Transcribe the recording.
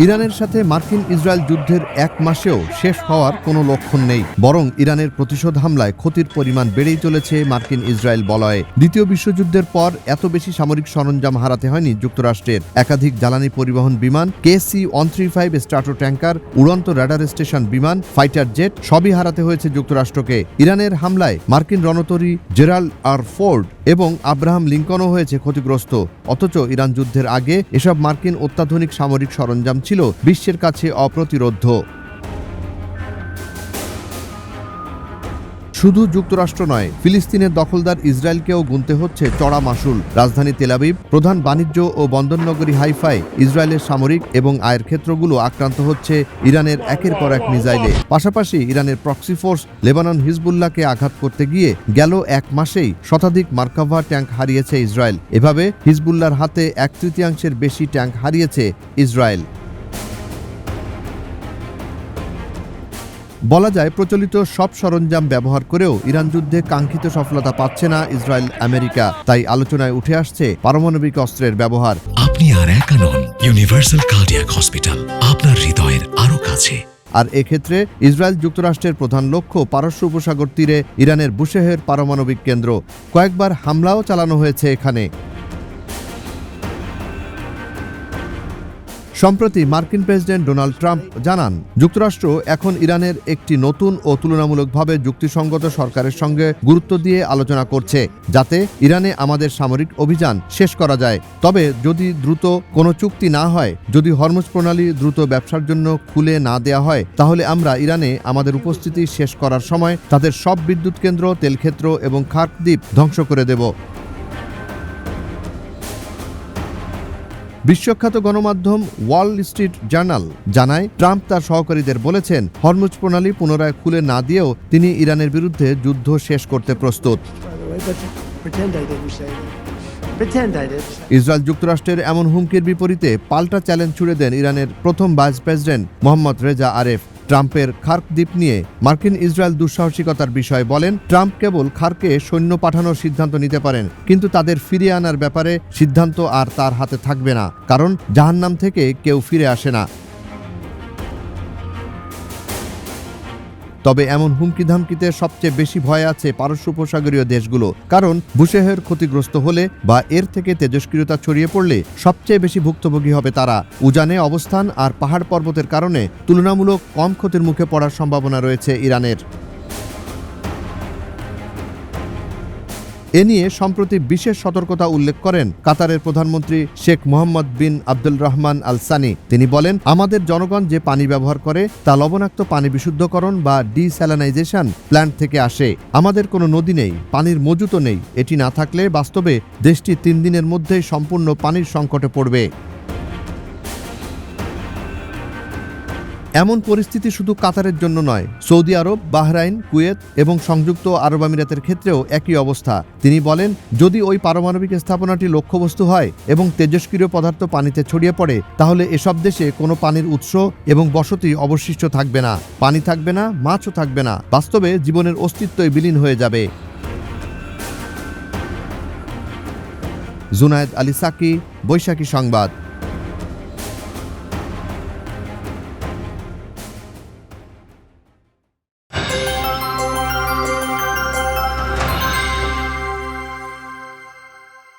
ইরানের সাথে মার্কিন ইসরায়েল যুদ্ধের এক মাসেও শেষ হওয়ার কোনো লক্ষণ নেই, বরং ইরানের প্রতিশোধ হামলায় ক্ষতির পরিমাণ বেড়েই চলেছে মার্কিন ইসরায়েল বলয়ে। দ্বিতীয় বিশ্বযুদ্ধের পর এত বেশি সামরিক সরঞ্জাম হারাতে হয়নি যুক্তরাষ্ট্রের। একাধিক জ্বালানি পরিবহন বিমান, KC-135 স্ট্র্যাটো ট্যাঙ্কার, উড়ন্ত রেডার স্টেশন বিমান, ফাইটার জেট সবই হারাতে হয়েছে যুক্তরাষ্ট্রকে। ইরানের হামলায় মার্কিন রণতরী জেরাল্ড আর ফোর্ড এবং আব্রাহাম লিঙ্কনও হয়েছে ক্ষতিগ্রস্ত। অথচ ইরান যুদ্ধের আগে এসব মার্কিন অত্যাধুনিক সামরিক সরঞ্জাম ছিল বিশ্বের কাছে অপ্রতিরোধ্য। শুধু যুক্তরাষ্ট্র নয়, ফিলিস্তিনের দখলদার ইসরায়েলকেও গুনতে হচ্ছে চড়া মাশুল। রাজধানী তেল আবিব, প্রধান বাণিজ্য ও বন্দরনগরী হাইফায় ইসরায়েলের সামরিক এবং আয়ের ক্ষেত্রগুলো আক্রান্ত হচ্ছে ইরানের একের পর এক মিসাইলে। পাশাপাশি ইরানের প্রক্সি ফোর্স লেবানন হিজবুল্লাহকে আঘাত করতে গিয়ে গেল এক মাসেই শতাধিক মার্কাভা ট্যাঙ্ক হারিয়েছে ইসরায়েল। এভাবে হিজবুল্লাহর হাতে 1/3 বেশি ট্যাঙ্ক হারিয়েছে ইসরায়েল। বলা যায়, প্রচলিত সব সরঞ্জাম ব্যবহার করেও ইরান যুদ্ধে কাঙ্ক্ষিত সফলতা পাচ্ছে না ইসরায়েল আমেরিকা। তাই আলোচনায় উঠে আসছে পারমাণবিক অস্ত্রের ব্যবহার। আপনি আর একা নন, ইউনিভার্সাল কার্ডিয়াক হসপিটাল আপনার হৃদয়ের আরো কাছে। আর এক্ষেত্রে ইসরায়েল যুক্তরাষ্ট্রের প্রধান লক্ষ্য পারস্য উপসাগর তীরে ইরানের বুশেহের পারমাণবিক কেন্দ্র। কয়েকবার হামলাও চালানো হয়েছে এখানে। সম্প্রতি মার্কিন প্রেসিডেন্ট ডোনাল্ড ট্রাম্প জানান, যুক্তরাষ্ট্র এখন ইরানের একটি নতুন ও তুলনামূলকভাবে যুক্তিসঙ্গত সরকারের সঙ্গে গুরুত্ব দিয়ে আলোচনা করছে, যাতে ইরানে আমাদের সামরিক অভিযান শেষ করা যায়। তবে যদি দ্রুত কোনো চুক্তি না হয়, যদি হরমুজ প্রণালী দ্রুত ব্যবসার জন্য খুলে না দেয়া হয়, তাহলে আমরা ইরানে আমাদের উপস্থিতি শেষ করার সময় তাদের সব বিদ্যুৎ কেন্দ্র, তেলক্ষেত্র এবং খার্ক দ্বীপ ধ্বংস করে দেব। বিশ্বখ্যাত গণমাধ্যম ওয়াল স্ট্রিট জার্নাল জানায়, ট্রাম্প তার সহকারীদের বলেছেন, হরমুজ প্রণালী পুনরায় খুলে না দিয়েও তিনি ইরানের বিরুদ্ধে যুদ্ধ শেষ করতে প্রস্তুত। ইসরায়েল যুক্তরাষ্ট্রের এমন হুমকির বিপরীতে পাল্টা চ্যালেঞ্জ ছুড়ে দেন ইরানের প্রথম ভাইস প্রেসিডেন্ট মোহাম্মদ রেজা আরেফ। ট্রাম্পের খার্ক দ্বীপ নিয়ে মার্কিন ইসরায়েল দুঃসাহসিকতার বিষয়ে বলেন, ট্রাম্প কেবল খার্কে সৈন্য পাঠানোর সিদ্ধান্ত নিতে পারেন, কিন্তু তাদের ফিরিয়ে আনার ব্যাপারে সিদ্ধান্ত আর তার হাতে থাকবে না, কারণ জাহান্নাম থেকে কেউ ফিরে আসে না। তবে এমন হুমকি ধামকিতে সবচেয়ে বেশি ভয় আছে পারস্য উপসাগরীয় দেশগুলো, কারণ বুশেহের ক্ষতিগ্রস্ত হলে বা এর থেকে তেজস্ক্রিয়তা ছড়িয়ে পড়লে সবচেয়ে বেশি ভুক্তভোগী হবে তারা। উজানে অবস্থান আর পাহাড় পর্বতের কারণে তুলনামূলক কম ক্ষতির মুখে পড়ার সম্ভাবনা রয়েছে ইরানের। এ নিয়ে সম্প্রতি বিশেষ সতর্কতা উল্লেখ করেন কাতারের প্রধানমন্ত্রী শেখ মোহাম্মদ বিন আব্দুল রহমান আল সানি। তিনি বলেন, আমাদের জনগণ যে পানি ব্যবহার করে তা লবণাক্ত পানি বিশুদ্ধকরণ বা ডিস্যালিনাইজেশন প্ল্যান্ট থেকে আসে। আমাদের কোনো নদী নেই, পানির মজুতও নেই। এটি না থাকলে বাস্তবে দেশটি 3 দিনের মধ্যেই সম্পূর্ণ পানির সংকটে পড়বে। এমন পরিস্থিতি শুধু কাতারের জন্য নয়, সৌদি আরব, বাহরাইন, কুয়েত এবং সংযুক্ত আরব আমিরাতের ক্ষেত্রেও একই অবস্থা। তিনি বলেন, যদি ওই পারমাণবিক স্থাপনাটি লক্ষ্যবস্তু হয় এবং তেজস্ক্রিয় পদার্থ পানিতে ছড়িয়ে পড়ে, তাহলে এসব দেশে কোনো পানির উৎস এবং বসতি অবশিষ্ট থাকবে না। পানি থাকবে না, মাছও থাকবে না। বাস্তবে জীবনের অস্তিত্বই বিলীন হয়ে যাবে। জুনায়েদ আলী সাকি, বৈশাখী সংবাদ।